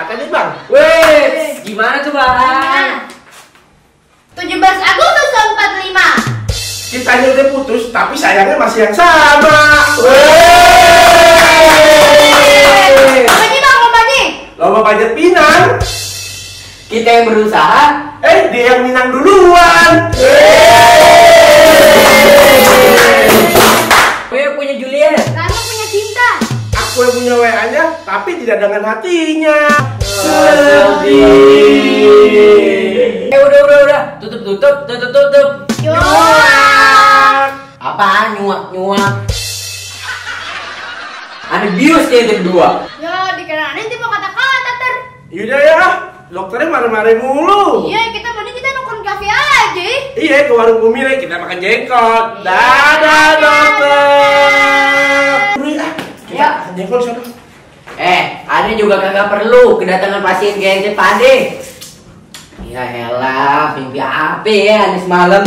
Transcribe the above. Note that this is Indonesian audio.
tadi bang. Wih, gimana tuh bang? 17 Agustus 45. Kitanya udah putus, tapi sayangnya masih yang sama. Apa nih bang, lomba nih? Lomba panjat pinang. Kita yang berusaha. Dia yang minang duluan. Gue punya Juliet. Rano punya cinta. Aku yang punya WA-nya, tapi tidak dengan hatinya. Sedih. Udah. Tutup. Nyuak. Apaan nyuak? Ada bius kayak itu berdua. Ya, dikira nanti mau kata-kata ter. Yaudah ya, dokternya marah-marah mulu. Iya, kita nongkrong kafe aja. Iya, ke warung Bumile kita makan jengkol. Dadah dokter. Kita makan jengkol sana. Ade juga kagak perlu kedatangan pasien kayak ente Pade. Ya elah, mimpi apa ya Ade semalam?